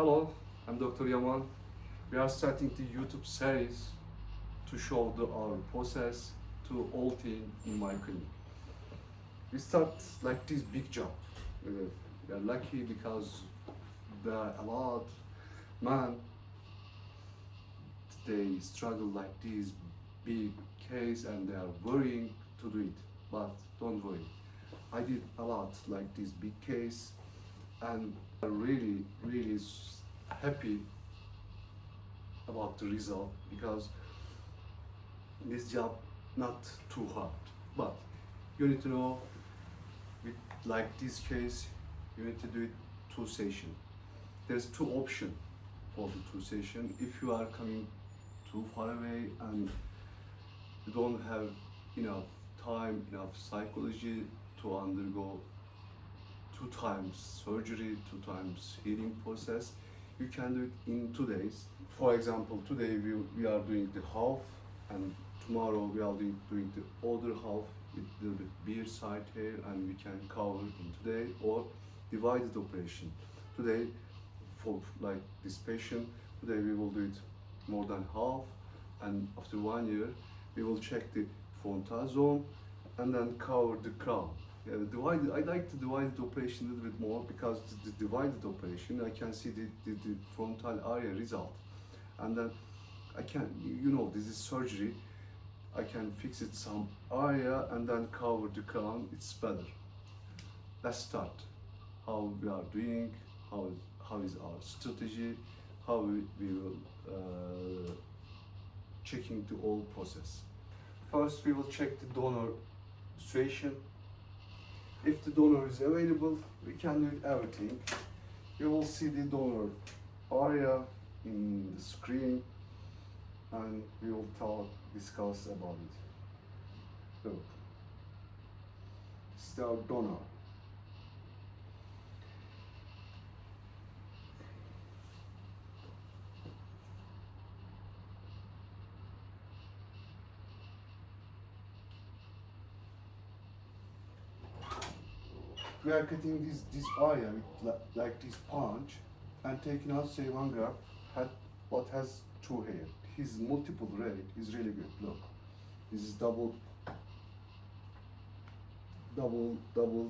Hello, I'm Dr. Yaman. We are starting the YouTube series to show our process to all team in my clinic. We start like this big job. We are lucky because there are a lot man they struggle like this big case and they are worrying to do it. But don't worry. I did a lot like this big case and I'm really happy about the result because this job not too hard, but you need to know with like this case you need to do it two session. There's two options for the two session. If you are coming too far away and you don't have enough time, enough psychology to undergo two times surgery, two times healing process, you can do it in 2 days. For example, today we are doing the half and tomorrow we are doing the other half with a little bit beard side hair and we can cover in today or divided operation. Today, for like this patient, today we will do it more than half and after 1 year we will check the frontal zone and then cover the crown. Yeah, I like to divide the operation a little bit more because the divided operation I can see the frontal area result and then I can, you know, this is surgery, I can fix it some area and then cover the crown, it's better. Let's start. How we are doing, how is our strategy, how we will checking the whole process. First we will check the donor situation. If the donor is available, we can do everything. You will see the donor area in the screen and we will discuss about it. Look, it's our donor. We are cutting this area with like this punch and taking out say 1 graft what has 2 hair. His multiple rate is really good. Look, this is double,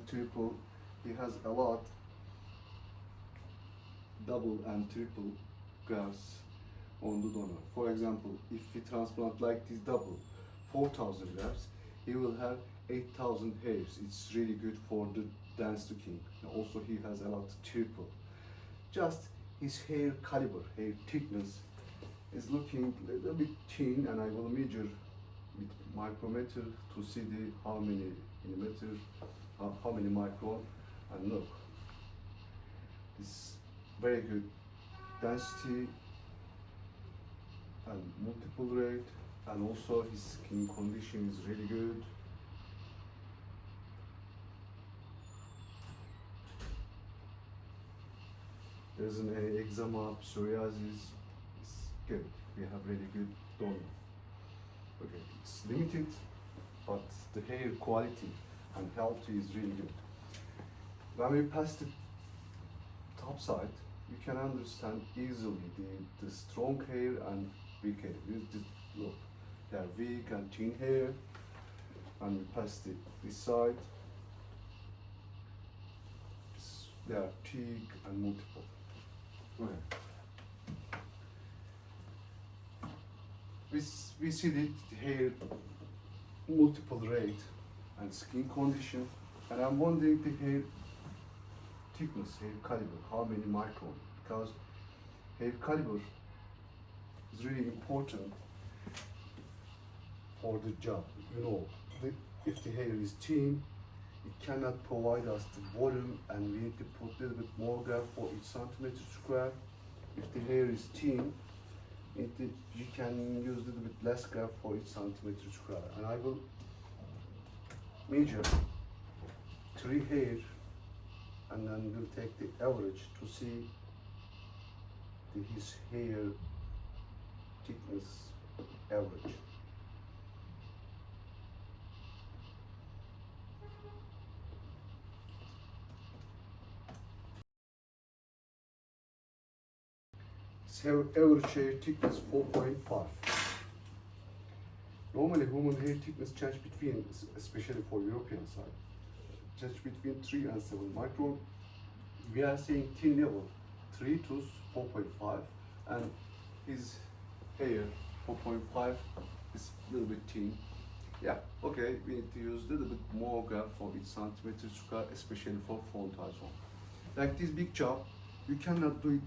triple. He has a lot double and triple grafts on the donor. For example, if we transplant like this double 4,000 grafts, he will have 8,000 hairs. It's really good for the dance to king. Also he has a lot triple. Just his hair caliber, hair thickness is looking a little bit thin and I will measure with micrometer to see how many millimeter, how many micron, and look, it's very good density and multiple rate and also his skin condition is really good. There isn't any eczema, psoriasis. It's good. We have really good donor. Okay, it's limited, but the hair quality and health is really good. When we pass the top side, you can understand easily the strong hair and weak hair. Look, they are weak and thin hair, and we pass this side. They are thick and multiple. Okay. We see the hair multiple rate and skin condition, and I'm wondering the hair thickness, hair caliber, how many micron, because hair caliber is really important for the job. You know, if the hair is thin, it cannot provide us the volume and we need to put a little bit more graft for each centimeter square. If the hair is thin, you can use a little bit less graft for each centimeter square. And I will measure 3 hair and then we'll take the average to see his hair thickness average. average hair thickness 4.5. Normally human hair thickness change between, especially for European side, change between 3 and 7 micron. We are saying thin level 3 to 4.5, and his hair 4.5 is a little bit thin. Yeah, okay, we need to use a little bit more graft for each centimeter square, especially for frontal zone. Like this big job, you cannot do it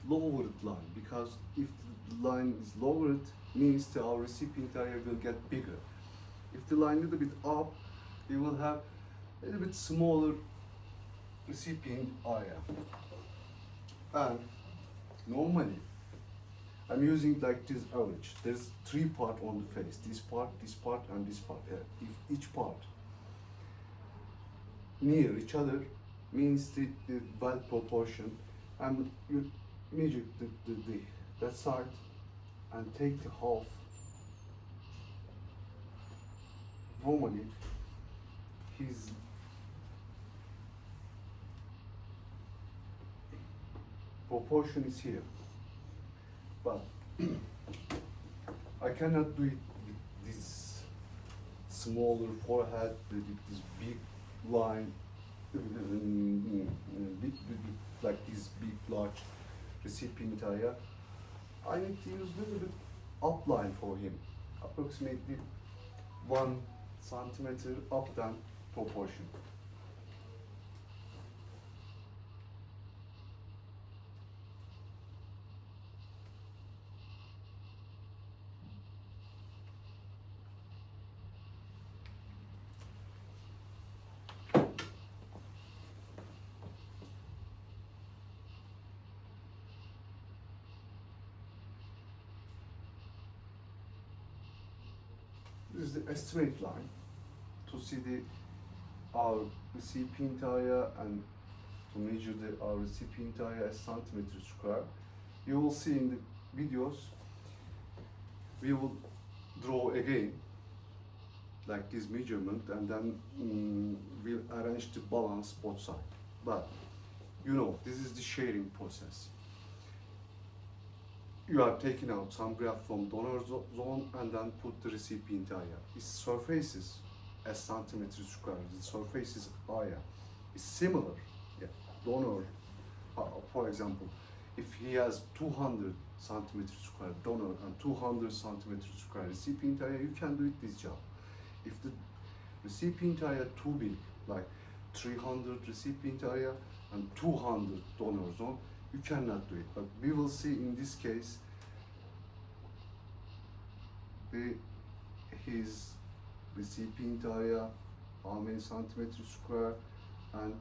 lowered line, because if the line is lowered, means that our recipient area will get bigger. If the line a little bit up, you will have a little bit smaller recipient area. And normally, I'm using like this average. There's 3 parts on the face. This part, and this part. If each part near each other, means the well proportion, and you measure that side and take the half. Normally, his proportion is here, but I cannot do it with this smaller forehead, with this big line, like this big large recipient area. I need to use a little bit upline for him, approximately 1 centimeter up down proportion. This is the estimate line to see our recipient area and to measure our recipient area as centimeter square. You will see in the videos, we will draw again like this measurement, and then we'll arrange the balance both sides. But you know, this is the shading process. You are taking out some graft from donor zone and then put the recipient area. Its surfaces as centimeter square, the surfaces area is similar. Yeah. Donor, for example, if he has 200 centimeter square donor and 200 centimeter square recipient area, you can do it this job. If the recipient area too big, like 300 recipient area and 200 donor zone, you cannot do it. But we will see in this case his recipient area, how many centimeters square, and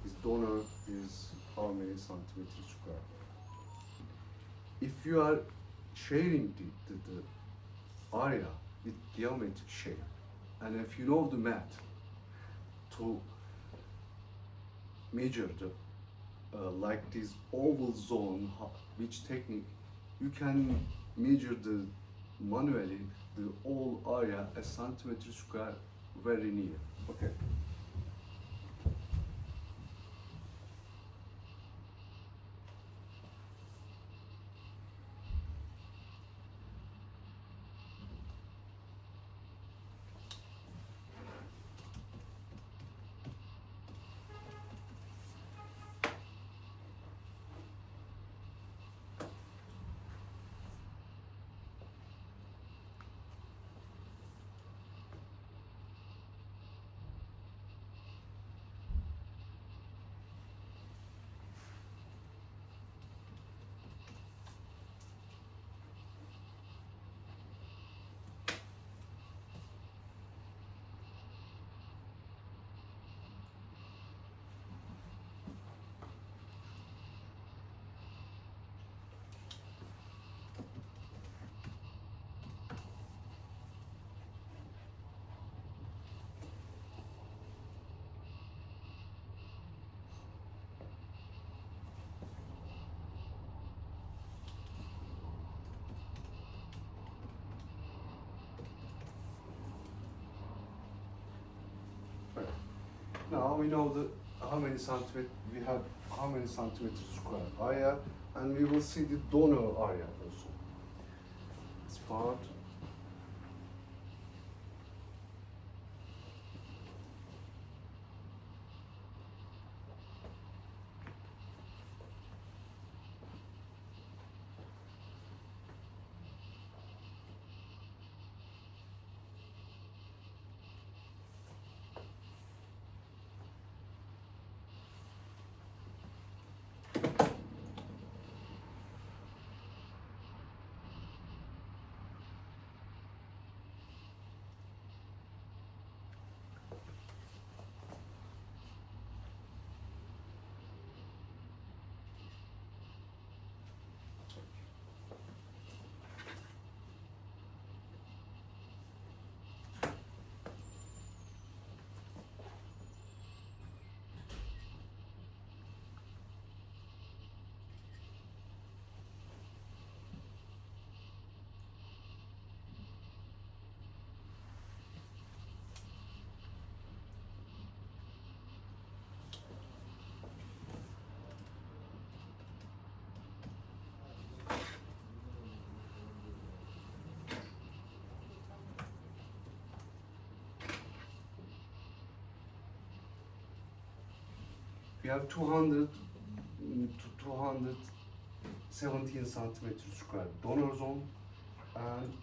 his donor is how many centimeters square. If you are sharing the area with geometric shape, and if you know the math to measure the like this oval zone, which technique you can measure the manually the whole area as centimeter square very near. Okay. Now we know how many centimeters we have, how many centimeters square area, and we will see the donor area also. This part. We have 200 to 217 centimeters square donor zone and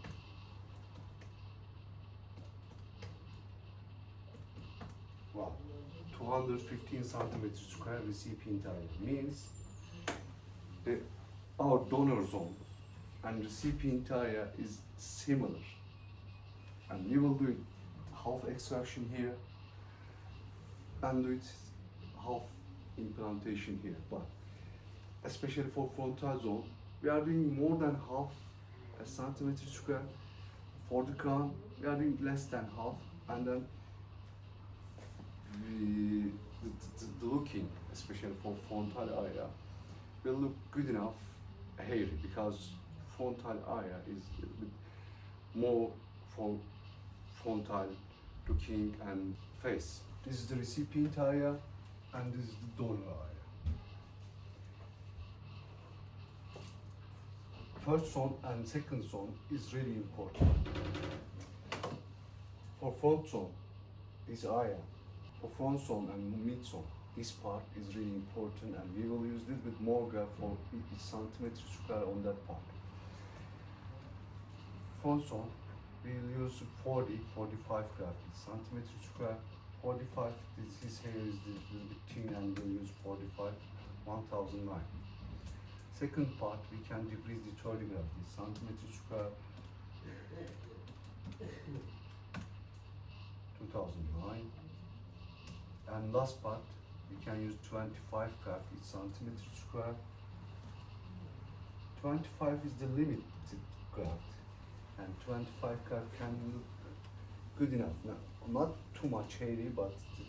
wow, 215 centimeters square recipient area. Means our donor zone and recipient area is similar, and we will do it half extraction here and do it half implantation here, but especially for frontal zone, we are doing more than half a centimeter square. For the crown, we are doing less than half, and then the looking, especially for frontal area, will look good enough hairy, because frontal area is a little bit more for frontal looking and face. This is the recipient area, and this is the donor area. First zone and second zone is really important. For front zone, this area, for front zone and mid zone, this part is really important, and we will use a little bit more graft for each centimeter square on that part. Front zone, we will use 40-45 graft each centimeter square. 45, this hair is a little bit thin, and we'll use 45, 1009. Second part, we can decrease the 30 graft each centimeter square. 2009. And last part, we can use 25 graft each centimeter square. 25 is the limited graft, and 25 graft can look good enough. Now, not too much hairy, but it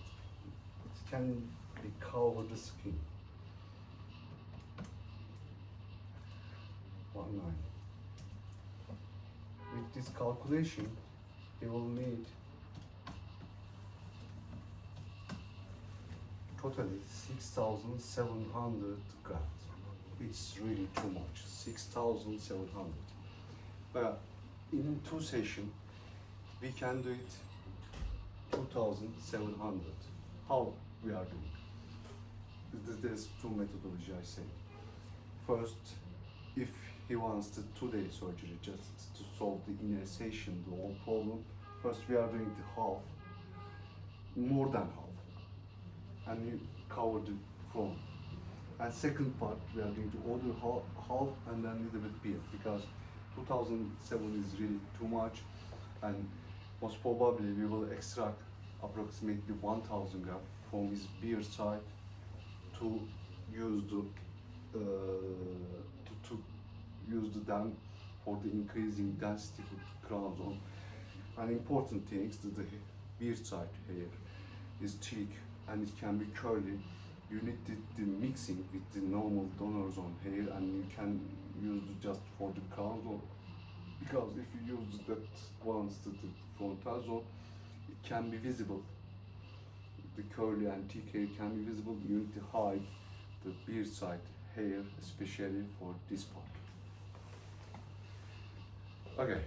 can be cover the skin. 19. With this calculation, you will need totally 6,700 grafts. It's really too much, 6,700. But in 2 sessions, we can do it 2,700. How we are doing? There's 2 methodology I say. First, if he wants the 2-day surgery just to solve the innervation, the whole problem, first we are doing the half, more than half, and you cover the front. And second part, we are doing the other half and then a little bit beard, because 2007 is really too much, and most probably we will extract approximately 1,000 grafts from his beard side to use the dam for the increasing density of the crown zone. And important things, the beard side hair is thick and it can be curly. You need the mixing with the normal donor zone hair, and you can use it just for the crown zone. Because if you use that once the frontal zone, it can be visible. The curly and thick hair can be visible. You need to hide the beard side hair, especially for this part. Okay.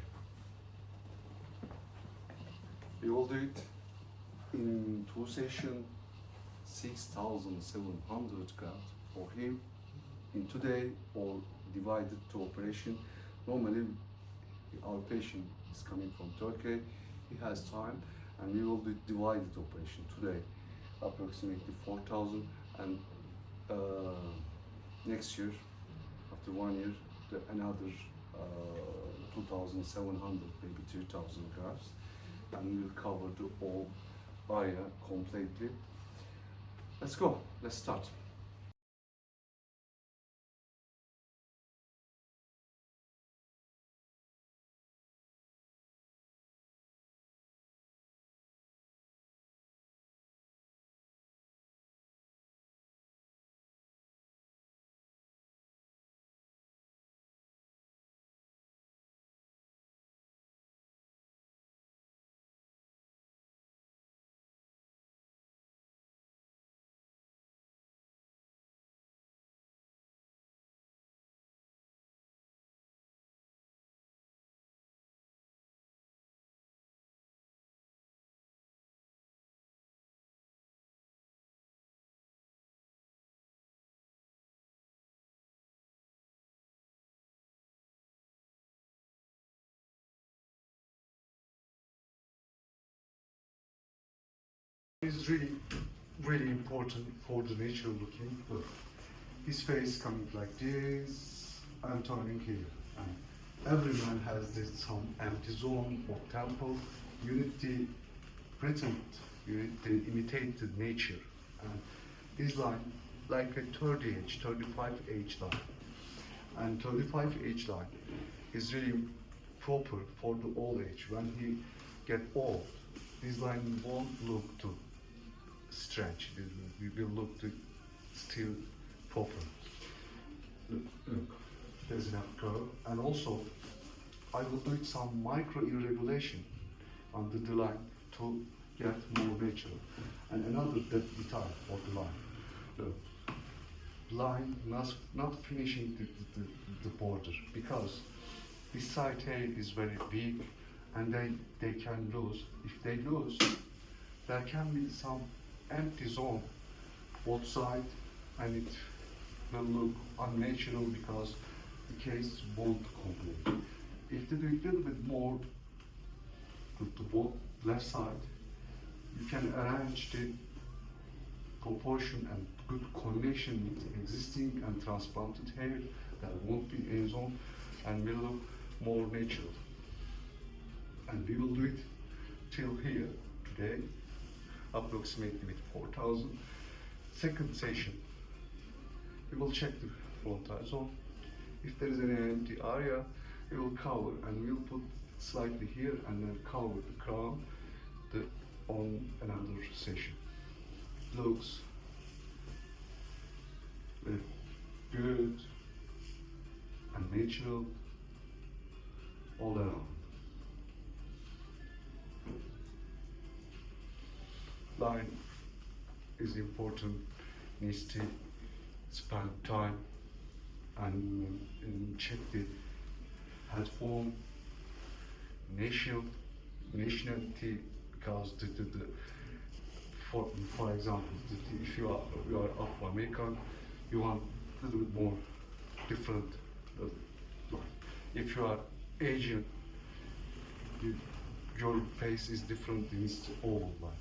We will do it in 2 sessions, 6,700 grafts for him in today, or divided to operation. Normally, our patient is coming from Turkey. He has time, and we will do divided operation today, approximately 4,000, and next year, after 1 year, another 2,700, maybe 3,000 grafts, and we will cover the whole area completely. Let's go. Let's start. Is really important for the natural looking. Look, his face coming like this and turning here. And every man has this some empty zone or temple. You need to pretend, you need to imitate the nature. And this line, like a 30 age, 35 age line. And 35 age line is really proper for the old age. When he get old, this line won't look too strange. We will look to still proper. Look, there's enough curve, and also I will do some micro irregulation under the line to get more natural. And another detail of the line. Look, line not finishing the border, because this side hair is very big, and they can lose. If they lose, there can be some empty zone both sides, and it will look unnatural because the case won't complete. If they do a little bit more to both left side, you can arrange the proportion and good coordination with existing and transplanted hair. There won't be any zone and will look more natural. And we will do it till here today, approximately with 4,000. Second session, we will check the frontal zone. If there is any empty area, we will cover, and we will put slightly here and then cover the crown on another session. Looks good and natural all around. Line is important, needs to spend time and check the head form, nationality, because for example, if you are Afro-American, you want a little bit more different line. If you are Asian, your face is different in its oval line.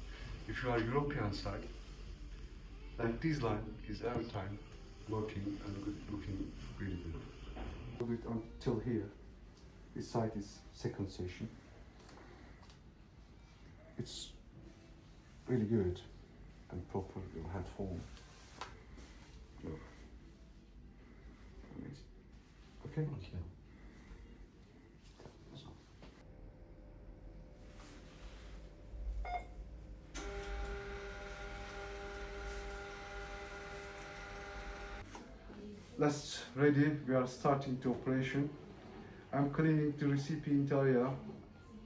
If you are European side, like this line is every time working and looking really good. Do it until here. This side is second session. It's really good and proper. Your head form. Look. Amazing. Okay? Okay. Let's ready. We are starting the operation. I'm cleaning the recipient area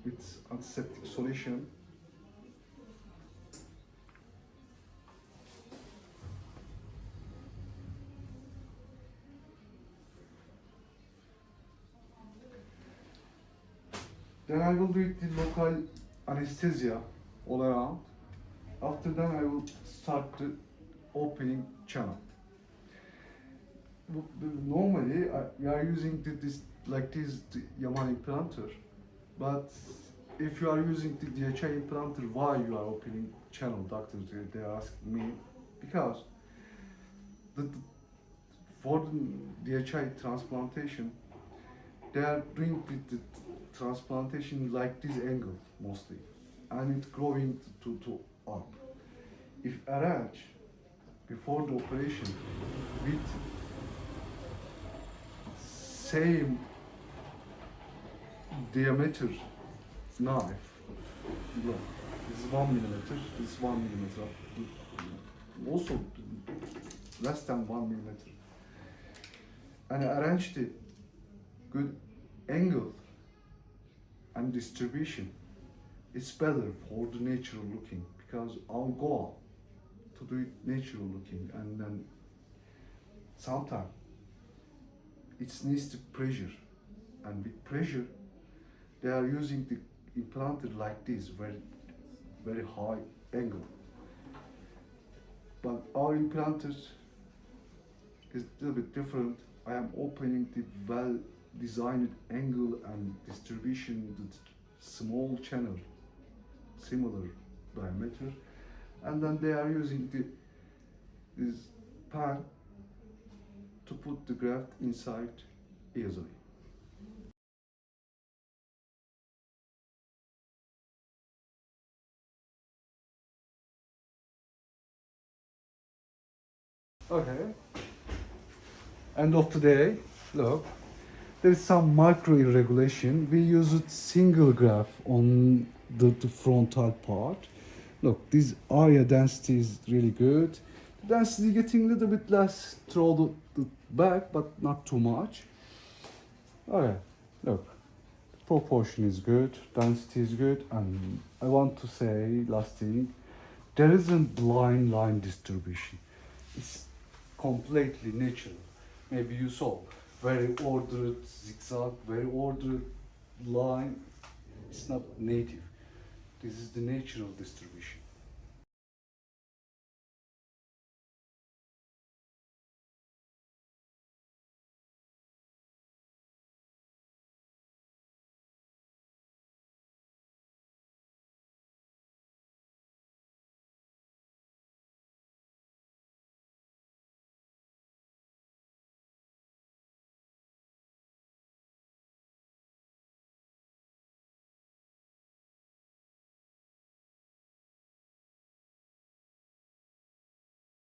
with antiseptic solution. Then I will do it the local anesthesia all around. After that, I will start the opening channel. Normally, we are using this the Yaman implanter, but if you are using the DHI implanter, why you are opening channel, doctors? They ask me because the for the DHI transplantation, they are doing the transplantation like this angle mostly, and it's growing to up. If arrange before the operation with same diameter knife, look, this is 1 millimeter, this is 1 millimeter, also less than 1 millimeter, and arrange the good angle and distribution. It's better for the natural looking because our goal to do it natural looking, and then sometimes it needs the pressure, and with pressure they are using the implanter like this, very high angle. But our implanters is a little bit different. I am opening the well designed angle and distribution with small channel, similar diameter, and then they are using this pan to put the graft inside easily. Okay. End of today. Look, there is some micro irregulation. We used single graft on the frontal part. Look, this area density is really good. The density getting a little bit less through the back, but not too much. Okay, look, proportion is good, density is good, and I want to say last thing, there isn't line distribution. It's completely natural. Maybe you saw very ordered zigzag, very ordered line. It's not native. This is the natural distribution.